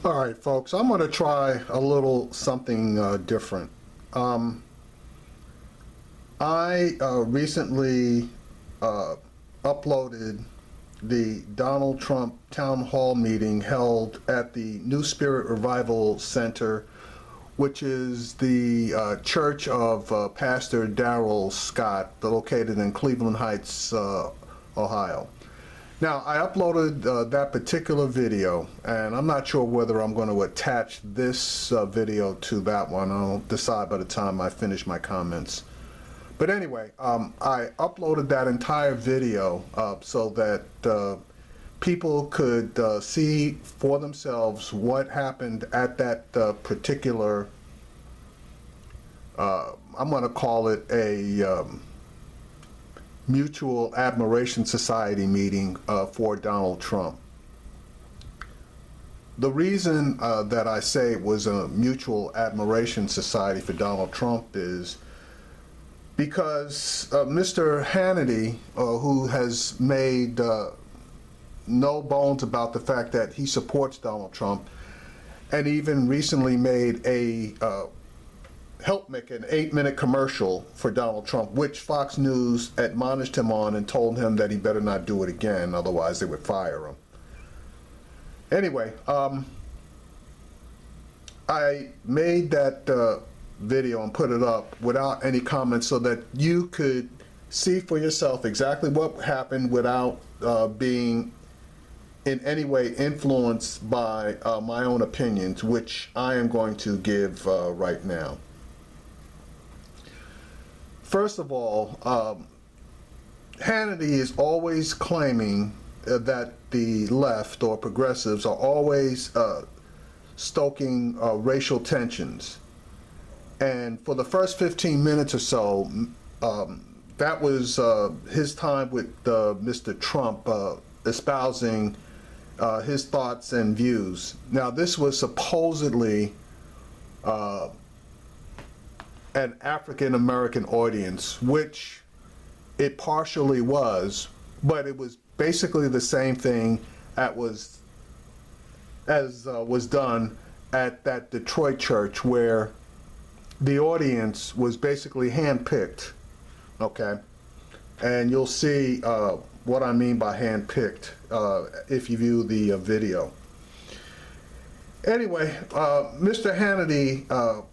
All right, folks, I'm going to try a little something different. I recently uploaded the Donald Trump town hall meeting held at the New Spirit Revival Center, which is the church of Pastor Darrell Scott, located in Cleveland Heights, Ohio. Now, I uploaded that particular video, and I'm not sure whether I'm going to attach this video to that one. I'll decide by the time I finish my comments. But anyway, I uploaded that entire video so that people could see for themselves what happened at that particular, I'm going to call it a Mutual Admiration Society meeting for Donald Trump. The reason that I say it was a Mutual Admiration Society for Donald Trump is because Mr. Hannity, who has made no bones about the fact that he supports Donald Trump, and even recently made a helped make an 8-minute commercial for Donald Trump, which Fox News admonished him on and told him that he better not do it again, otherwise they would fire him. Anyway, I made that video and put it up without any comments so that you could see for yourself exactly what happened without being in any way influenced by my own opinions, which I am going to give right now. First of all, Hannity is always claiming that the left or progressives are always stoking racial tensions. And for the first 15 minutes or so, that was his time with Mr. Trump espousing his thoughts and views. Now, this was supposedly an African-American audience, which it partially was, but it was basically the same thing as was done at that Detroit church, where the audience was basically handpicked, okay? And you'll see what I mean by handpicked if you view the video. Anyway, Mr. Hannity,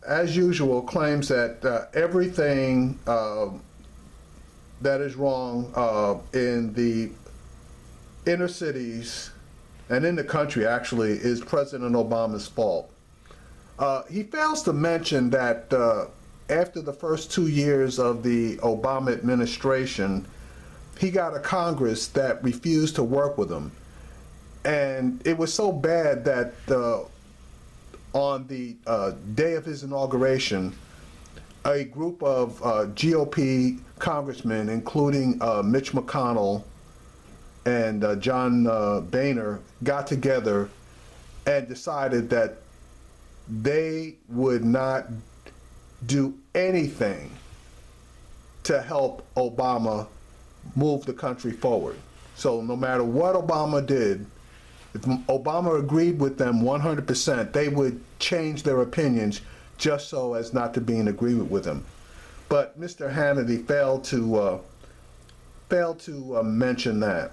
as usual, claims that everything that is wrong in the inner cities and in the country, actually, is President Obama's fault. He fails to mention that after the first 2 years of the Obama administration, he got a Congress that refused to work with him. And it was so bad that on the day of his inauguration, a group of GOP congressmen, including Mitch McConnell and John Boehner, got together and decided that they would not do anything to help Obama move the country forward. So no matter what Obama did, if Obama agreed with them 100%, they would change their opinions just so as not to be in agreement with him. But Mr. Hannity failed to mention that.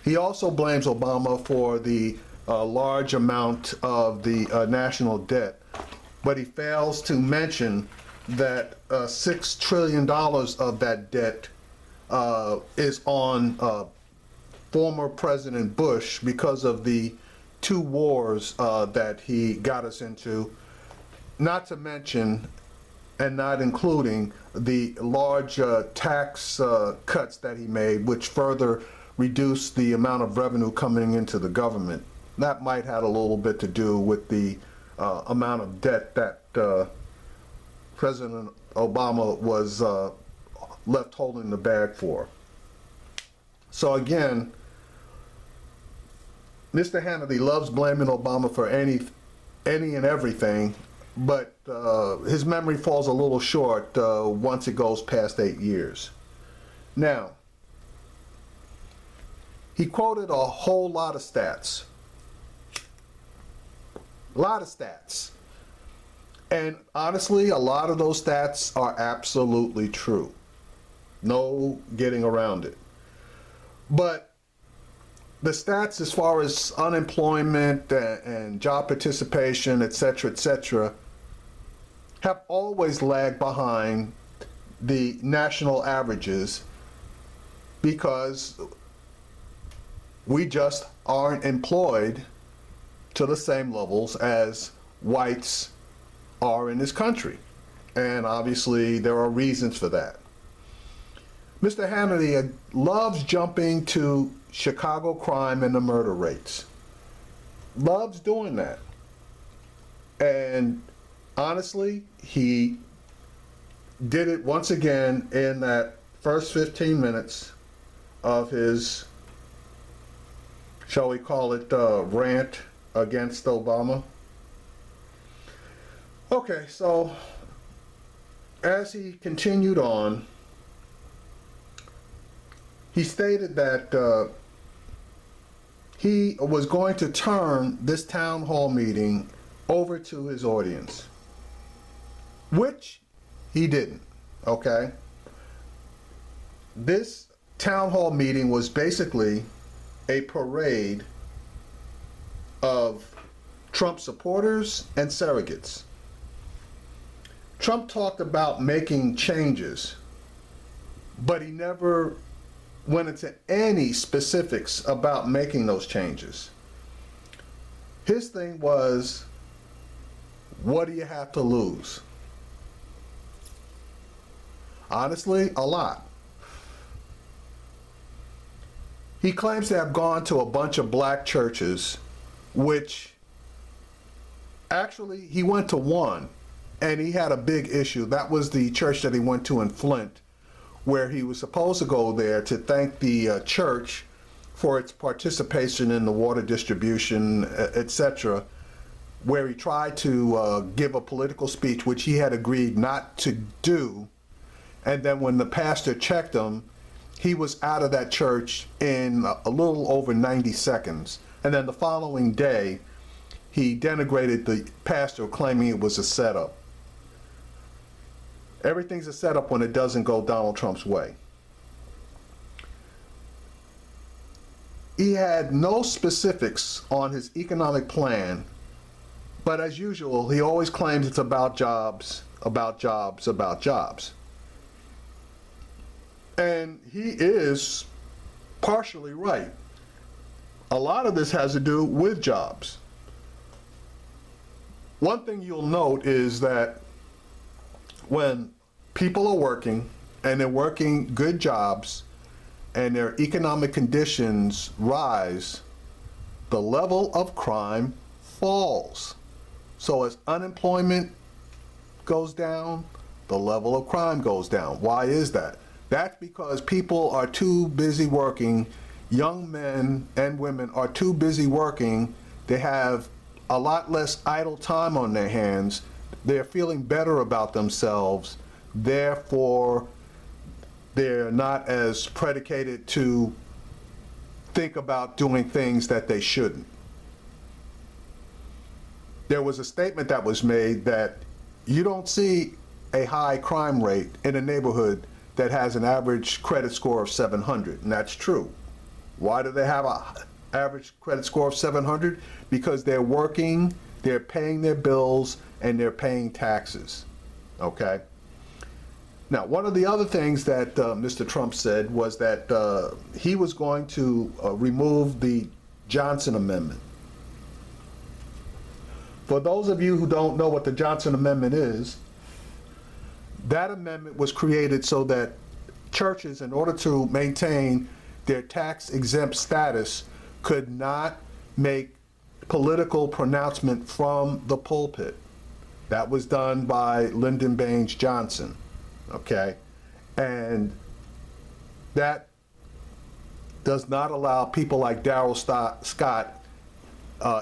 He also blames Obama for the large amount of the national debt, but he fails to mention that $6 trillion of that debt is on former President Bush because of the 2 wars that he got us into, not to mention and not including the large tax cuts that he made, which further reduced the amount of revenue coming into the government. That might have a little bit to do with the amount of debt that President Obama was left holding the bag for. So again, Mr. Hannity loves blaming Obama for any and everything, but his memory falls a little short once it goes past 8 years. Now, he quoted a whole lot of stats. A lot of stats. And honestly, a lot of those stats are absolutely true. No getting around it. But the stats as far as unemployment and job participation, et cetera, have always lagged behind the national averages because we just aren't employed to the same levels as whites are in this country. And obviously there are reasons for that. Mr. Hannity loves jumping to Chicago crime and the murder rates. Loves doing that. And honestly, he did it once again in that first 15 minutes of his, shall we call it, rant against Obama. Okay, so as he continued on, he stated that he was going to turn this town hall meeting over to his audience, which he didn't, okay? This town hall meeting was basically a parade of Trump supporters and surrogates. Trump talked about making changes, but he never went into any specifics about making those changes. His thing was, what do you have to lose? Honestly, a lot. He claims to have gone to a bunch of black churches, which actually he went to one, and he had a big issue. That was the church that he went to in Flint, where he was supposed to go there to thank the church for its participation in the water distribution, etc., where he tried to give a political speech, which he had agreed not to do. And then when the pastor checked him, he was out of that church in a little over 90 seconds. And then the following day, he denigrated the pastor, claiming it was a setup. Everything's a setup when it doesn't go Donald Trump's way. He had no specifics on his economic plan, but as usual, he always claims it's about jobs, about jobs, about jobs. And he is partially right. A lot of this has to do with jobs. One thing you'll note is that when people are working, and they're working good jobs, and their economic conditions rise, the level of crime falls. So as unemployment goes down, the level of crime goes down. Why is that? That's because people are too busy working. Young men and women are too busy working. They have a lot less idle time on their hands. They're feeling better about themselves. Therefore, they're not as predicated to think about doing things that they shouldn't. There was a statement that was made that you don't see a high crime rate in a neighborhood that has an average credit score of 700, and that's true. Why do they have an average credit score of 700? Because they're working, they're paying their bills, and they're paying taxes, okay? Now, one of the other things that Mr. Trump said was that he was going to remove the Johnson Amendment. For those of you who don't know what the Johnson Amendment is, that amendment was created so that churches, in order to maintain their tax-exempt status, could not make political pronouncement from the pulpit. That was done by Lyndon Baines Johnson, okay? And that does not allow people like Darrell Scott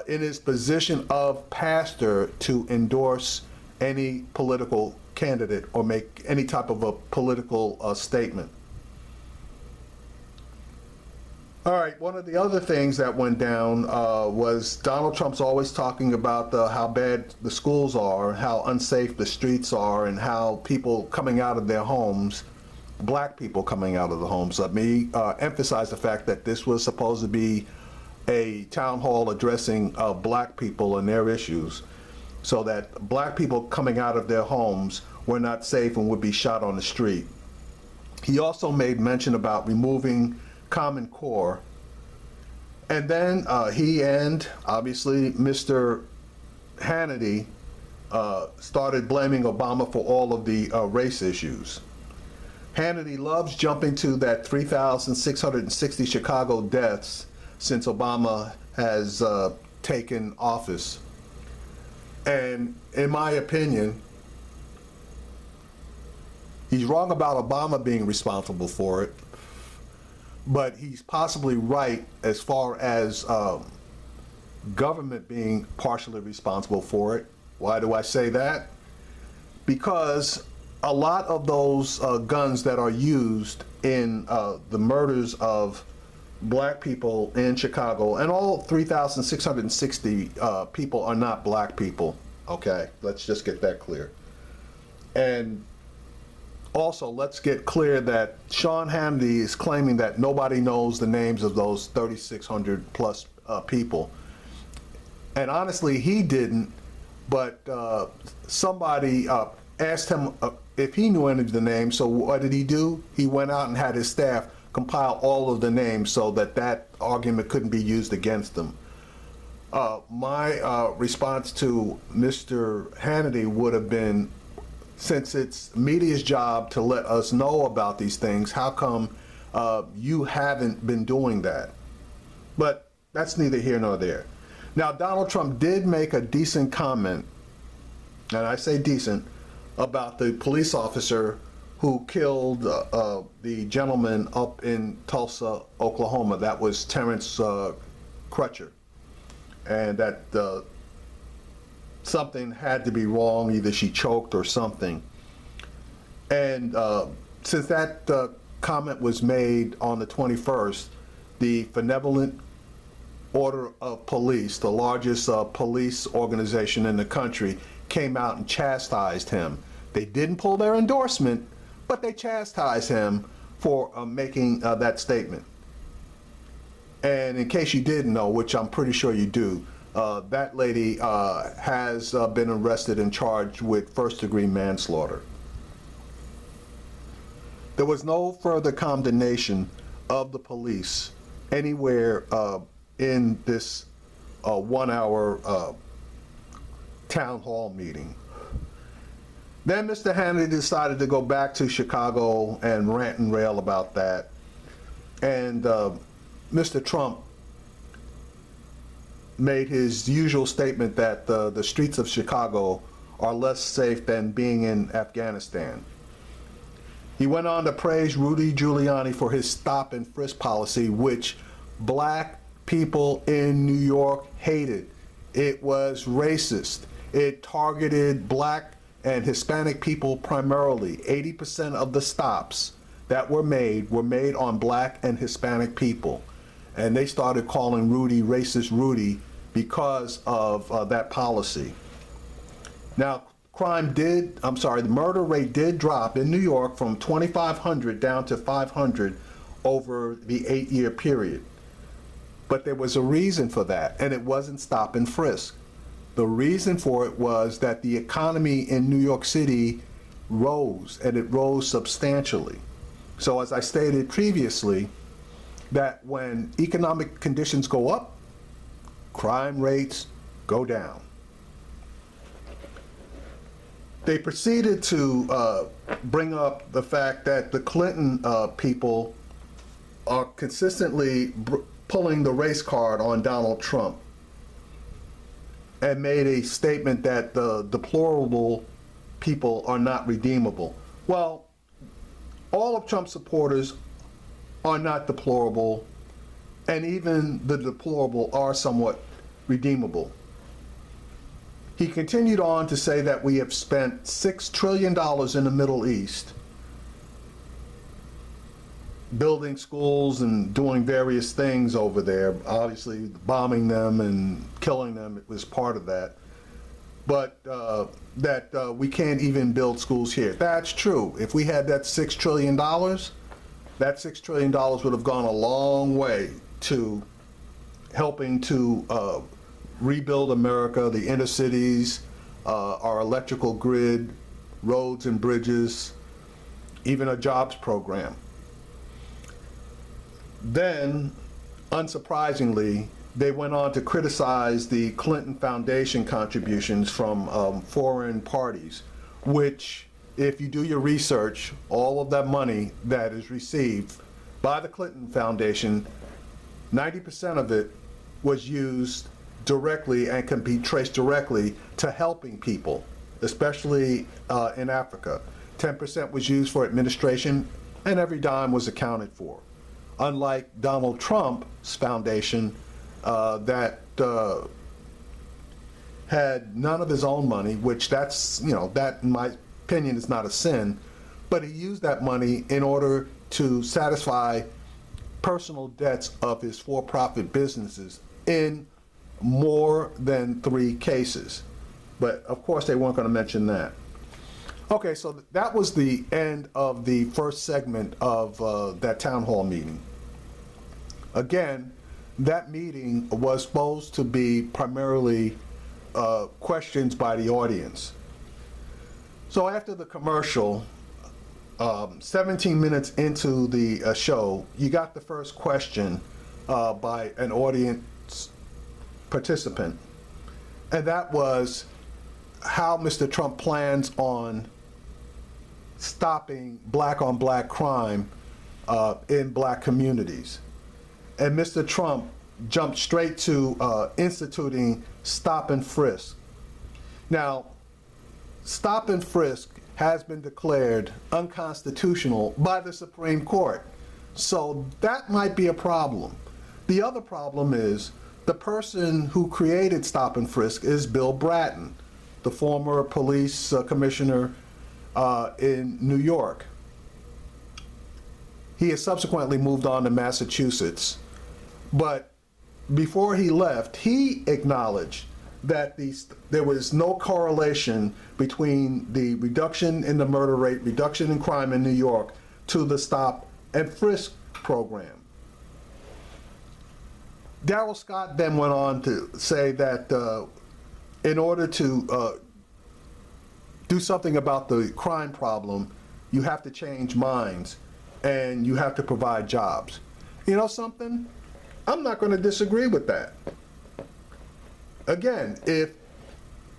in his position of pastor to endorse any political candidate or make any type of a political statement. All right, one of the other things that went down was Donald Trump's always talking about how bad the schools are, how unsafe the streets are, and how people coming out of their homes, black people coming out of the homes. Let me emphasize the fact that this was supposed to be a town hall addressing black people and their issues, so that black people coming out of their homes were not safe and would be shot on the street. He also made mention about removing Common Core. And then he and obviously Mr. Hannity started blaming Obama for all of the race issues. Hannity loves jumping to that 3,660 Chicago deaths since Obama has taken office. And in my opinion, he's wrong about Obama being responsible for it, but he's possibly right as far as government being partially responsible for it. Why do I say that? Because a lot of those guns that are used in the murders of black people in Chicago, and all 3,660 people are not black people, okay? Let's just get that clear. And also, let's get clear that Sean Hannity is claiming that nobody knows the names of those 3,600 plus people. And honestly, he didn't, but somebody asked him if he knew any of the names, so what did he do? He went out and had his staff compile all of the names so that that argument couldn't be used against them. My response to Mr. Hannity would have been, since it's media's job to let us know about these things, how come you haven't been doing that? But that's neither here nor there. Now, Donald Trump did make a decent comment, and I say decent, about the police officer who killed the gentleman up in Tulsa, Oklahoma. That was Terrence Crutcher. And that something had to be wrong, either she choked or something. And since that comment was made on the 21st, the Benevolent Order of Police, the largest police organization in the country, came out and chastised him. They didn't pull their endorsement, but they chastised him for making that statement. And in case you didn't know, which I'm pretty sure you do, that lady has been arrested and charged with first-degree manslaughter. There was no further condemnation of the police anywhere in this 1-hour town hall meeting. Then Mr. Hannity decided to go back to Chicago and rant and rail about that. And Mr. Trump made his usual statement that the streets of Chicago are less safe than being in Afghanistan. He went on to praise Rudy Giuliani for his stop and frisk policy, which black people in New York hated. It was racist. It targeted black and Hispanic people primarily. 80% of the stops that were made on black and Hispanic people. And they started calling Rudy racist Rudy because of that policy. Now, the murder rate did drop in New York from 2,500 down to 500 over the 8-year period. But there was a reason for that, and it wasn't stop and frisk. The reason for it was that the economy in New York City rose, and it rose substantially. So as I stated previously, that when economic conditions go up, crime rates go down. They proceeded to bring up the fact that the Clinton people are consistently pulling the race card on Donald Trump, and made a statement that the deplorable people are not redeemable. Well, all of Trump's supporters are not deplorable, and even the deplorable are somewhat redeemable. He continued on to say that we have spent $6 trillion in the Middle East. building schools and doing various things over there. Obviously, bombing them and killing them was part of that. But that we can't even build schools here. That's true. If we had that $6 trillion, that $6 trillion would have gone a long way to helping to rebuild America, the inner cities, our electrical grid, roads and bridges, even a jobs program. Then, unsurprisingly, they went on to criticize the Clinton Foundation contributions from foreign parties, which, if you do your research, all of that money that is received by the Clinton Foundation, 90% of it was used directly and can be traced directly to helping people, especially in Africa. 10% was used for administration, and every dime was accounted for. Unlike Donald Trump's foundation, that had none of his own money, which that's, that in my opinion is not a sin, but he used that money in order to satisfy personal debts of his for-profit businesses in more than 3 cases. But of course they weren't going to mention that. Okay, so that was the end of the first segment of that town hall meeting. Again, that meeting was supposed to be primarily questions by the audience. So after the commercial, 17 minutes into the show, you got the first question by an audience participant, and that was how Mr. Trump plans on stopping black-on-black crime in black communities. And Mr. Trump jumped straight to instituting stop and frisk. Now, stop and frisk has been declared unconstitutional by the Supreme Court. So that might be a problem. The other problem is the person who created stop and frisk is Bill Bratton, the former police commissioner in New York. He has subsequently moved on to Massachusetts. But before he left, he acknowledged that there was no correlation between the reduction in the murder rate, reduction in crime in New York, to the stop and frisk program. Darrell Scott then went on to say that in order to do something about the crime problem, you have to change minds and you have to provide jobs. You know something? I'm not going to disagree with that. Again, if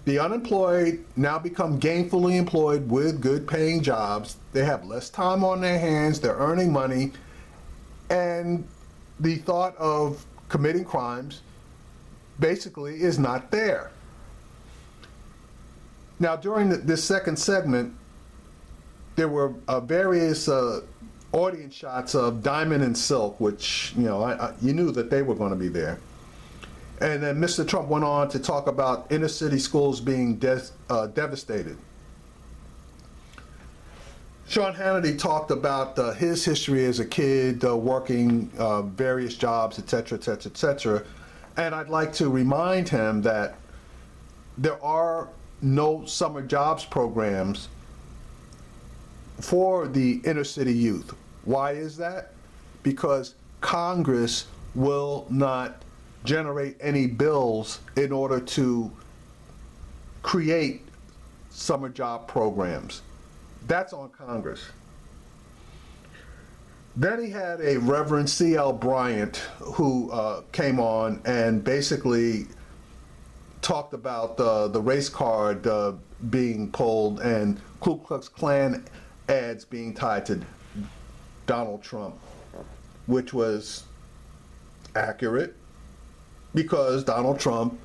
the unemployed now become gainfully employed with good paying jobs, they have less time on their hands, they're earning money, and the thought of committing crimes basically is not there. Now, during this second segment, there were various audience shots of Diamond and Silk, which, you knew that they were going to be there. And then Mr. Trump went on to talk about inner city schools being devastated. Sean Hannity talked about his history as a kid, working various jobs, et cetera, et cetera, et cetera. And I'd like to remind him that there are no summer jobs programs for the inner city youth. Why is that? Because Congress will not generate any bills in order to create summer job programs. That's on Congress. Then he had a Reverend C.L. Bryant who came on and basically talked about the race card being pulled and Ku Klux Klan ads being tied to Donald Trump, which was accurate because Donald Trump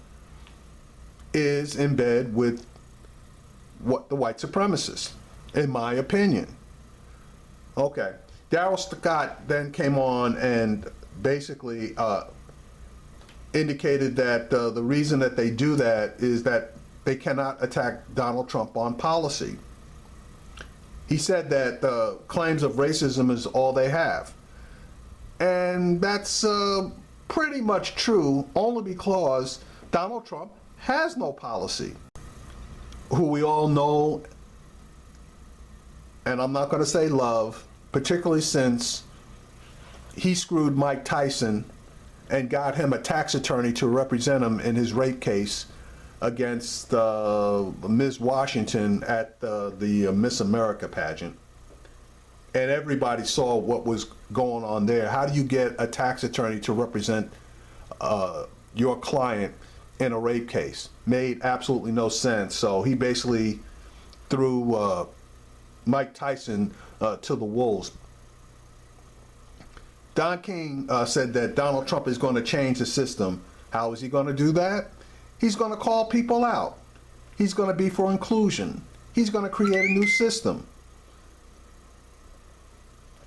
is in bed with the white supremacists, in my opinion. Okay, Darrell Scott then came on and basically indicated that the reason that they do that is that they cannot attack Donald Trump on policy. He said that claims of racism is all they have. And that's pretty much true only because Donald Trump has no policy. Who we all know, and I'm not going to say love, particularly since he screwed Mike Tyson and got him a tax attorney to represent him in his rape case against Ms. Washington at the Miss America pageant. And everybody saw what was going on there. How do you get a tax attorney to represent your client in a rape case? Made absolutely no sense. So he basically threw Mike Tyson to the wolves. Don King said that Donald Trump is going to change the system. How is he going to do that? He's going to call people out. He's going to be for inclusion. He's going to create a new system.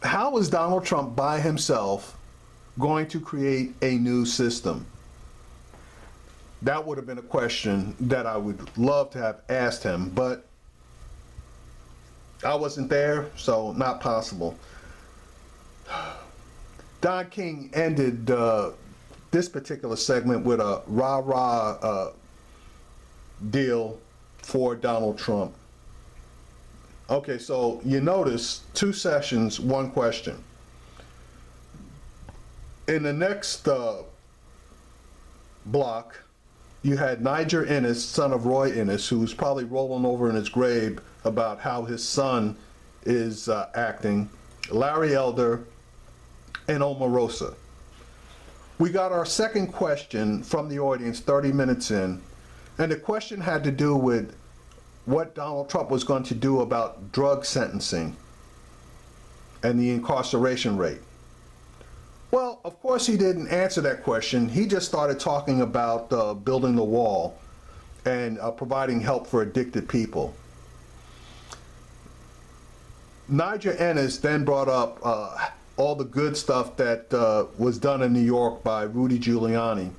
How is Donald Trump by himself going to create a new system? That would have been a question that I would love to have asked him, but I wasn't there, so not possible. Don King ended this particular segment with a rah-rah deal for Donald Trump. Okay, so you notice 2 sessions, 1 question. In the next block, you had Niger Innis, son of Roy Innis, who's probably rolling over in his grave about how his son is acting, Larry Elder, and Omarosa. We got our second question from the audience 30 minutes in, and the question had to do with what Donald Trump was going to do about drug sentencing and the incarceration rate. Well, of course he didn't answer that question. He just started talking about building the wall and providing help for addicted people. Niger Ennis then brought up all the good stuff that was done in New York by Rudy Giuliani,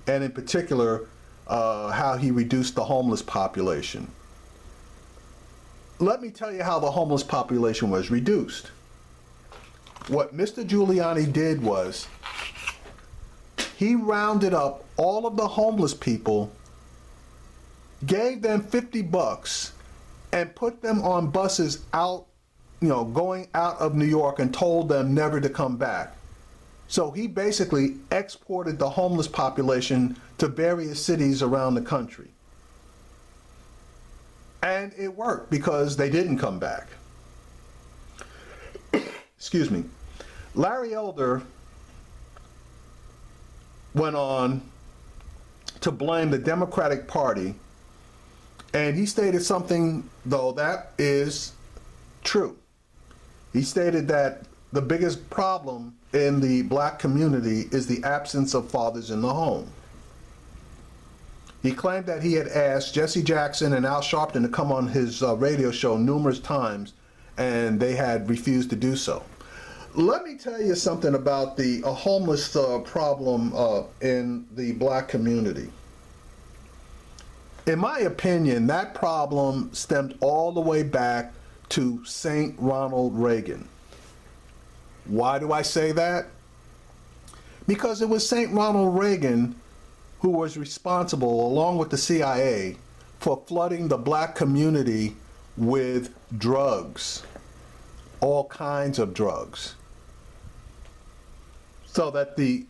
and in particular, how he reduced the homeless population. Let me tell you how the homeless population was reduced. What Mr. Giuliani did was he rounded up all of the homeless people, gave them $50 and put them on buses out, going out of New York, and told them never to come back. So he basically exported the homeless population to various cities around the country. And it worked because they didn't come back. Excuse me. Larry Elder went on to blame the Democratic Party, and he stated something, though, that is true. He stated that the biggest problem in the black community is the absence of fathers in the home. He claimed that he had asked Jesse Jackson and Al Sharpton to come on his radio show numerous times, and they had refused to do so. Let me tell you something about the homeless problem in the black community. In my opinion, that problem stemmed all the way back to St. Ronald Reagan. Why do I say that? Because it was St. Ronald Reagan who was responsible, along with the CIA, for flooding the black community with drugs, all kinds of drugs, so that the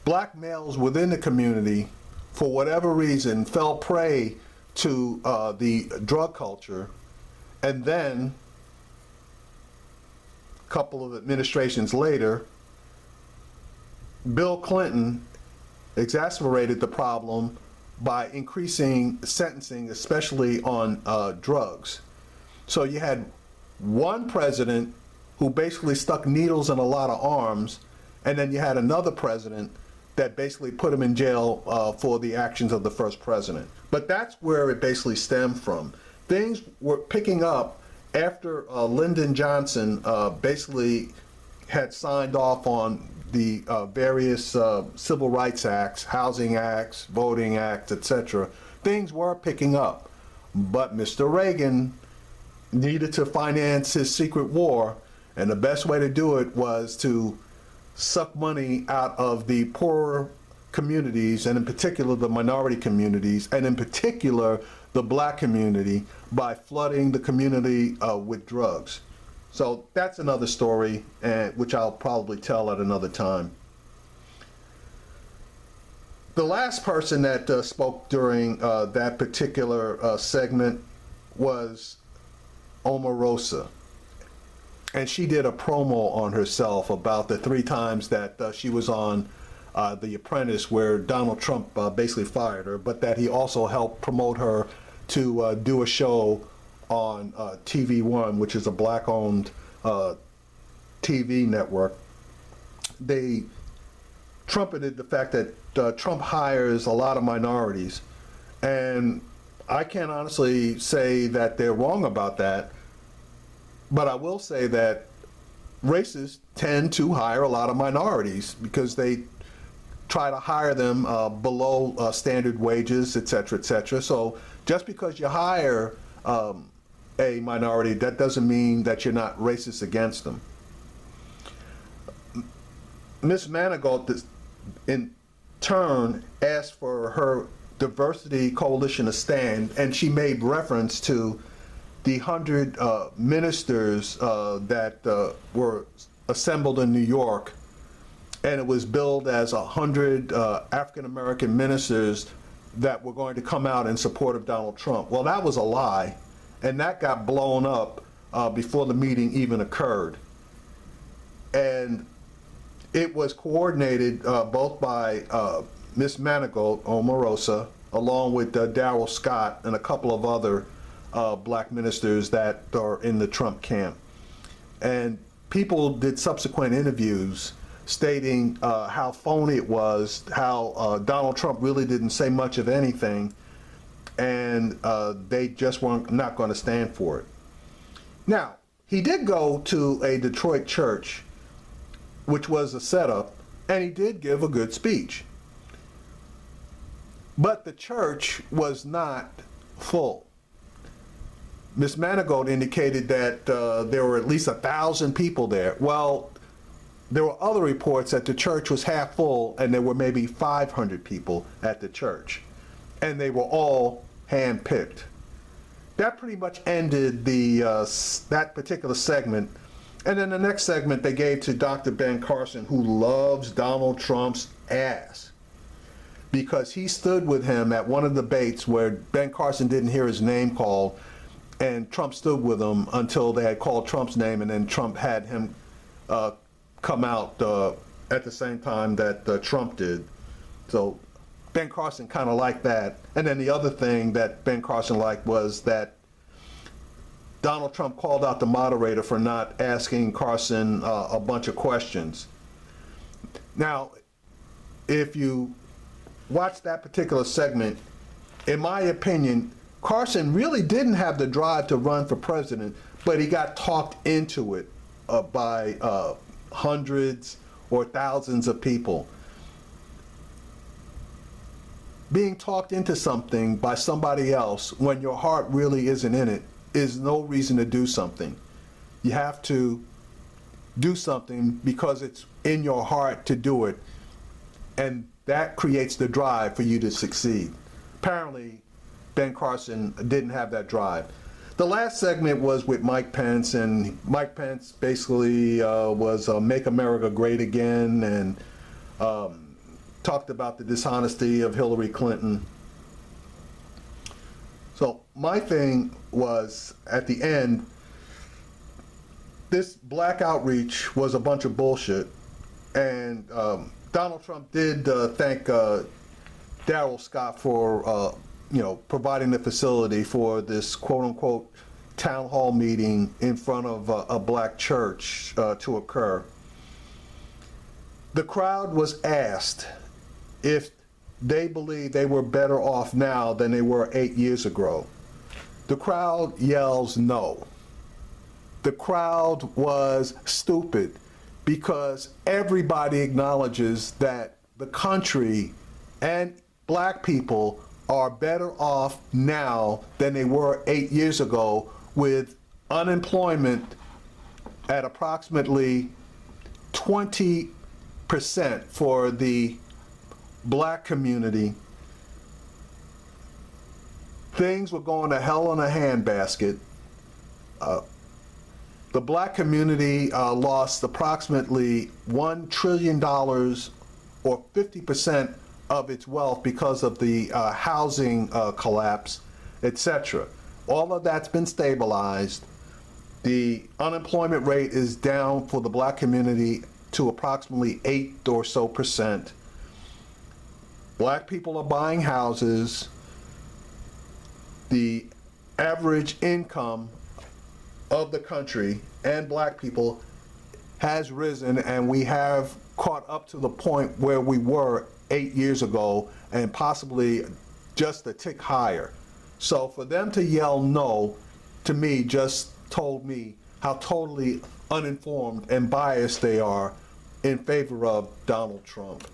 black males within the community, for whatever reason, fell prey to the drug culture. And then, a couple of administrations later, Bill Clinton exacerbated the problem by increasing sentencing, especially on drugs. So you had one president who basically stuck needles in a lot of arms, and then you had another president that basically put him in jail for the actions of the first president. But that's where it basically stemmed from. Things were picking up after Lyndon Johnson basically had signed off on the various civil rights acts, housing acts, voting acts, etc. Things were picking up. But Mr. Reagan needed to finance his secret war, and the best way to do it was to suck money out of the poorer communities, and in particular the minority communities, and in particular the black community, by flooding the community with drugs. So that's another story, which I'll probably tell at another time. The last person that spoke during that particular segment was Omarosa. And she did a promo on herself about the 3 times that she was on The Apprentice, where Donald Trump basically fired her, but that he also helped promote her to do a show on TV One, which is a black-owned TV network. They trumpeted the fact that Trump hires a lot of minorities, and I can't honestly say that they're wrong about that, but I will say that racists tend to hire a lot of minorities because they try to hire them below standard wages, et cetera, et cetera. So just because you hire a minority, that doesn't mean that you're not racist against them. Ms. Manigault, in turn, asked for her diversity coalition to stand, and she made reference to the 100 ministers that were assembled in New York, and it was billed as 100 African-American ministers that were going to come out in support of Donald Trump. Well, that was a lie, and that got blown up before the meeting even occurred. And it was coordinated both by Ms. Manigault, Omarosa, along with Darrell Scott and a couple of other black ministers that are in the Trump camp. And people did subsequent interviews stating how phony it was, how Donald Trump really didn't say much of anything, and they just weren't not going to stand for it. Now, he did go to a Detroit church, which was a setup, and he did give a good speech. But the church was not full. Ms. Manigault indicated that there were at least 1,000 people there. Well, there were other reports that the church was half full and there were maybe 500 people at the church. And they were all hand-picked. That pretty much ended that particular segment. And then the next segment they gave to Dr. Ben Carson, who loves Donald Trump's ass, because he stood with him at one of the debates where Ben Carson didn't hear his name called, and Trump stood with him until they had called Trump's name, and then Trump had him come out at the same time that Trump did. So Ben Carson kind of liked that. And then the other thing that Ben Carson liked was that Donald Trump called out the moderator for not asking Carson a bunch of questions. Now, if you watch that particular segment, in my opinion, Carson really didn't have the drive to run for president, but he got talked into it by hundreds or thousands of people. Being talked into something by somebody else when your heart really isn't in it is no reason to do something. You have to do something because it's in your heart to do it, and that creates the drive for you to succeed. Apparently, Ben Carson didn't have that drive. The last segment was with Mike Pence, and Mike Pence basically was Make America Great Again, and talked about the dishonesty of Hillary Clinton. So my thing was, at the end, this black outreach was a bunch of bullshit, and Donald Trump did thank Darrell Scott for providing the facility for this quote-unquote town hall meeting in front of a black church to occur. The crowd was asked if they believe they were better off now than they were 8 years ago. The crowd yells no. The crowd was stupid because everybody acknowledges that the country and black people are better off now than they were 8 years ago, with unemployment at approximately 20 for the black community, things were going to hell in a handbasket. The black community lost approximately $1 trillion or 50% of its wealth because of the housing collapse, etc. All of that's been stabilized. The unemployment rate is down for the black community to approximately 8% or so. Black people are buying houses. The average income of the country and black people has risen, and we have caught up to the point where we were 8 years ago and possibly just a tick higher. So for them to yell no, to me, just told me how totally uninformed and biased they are in favor of Donald Trump.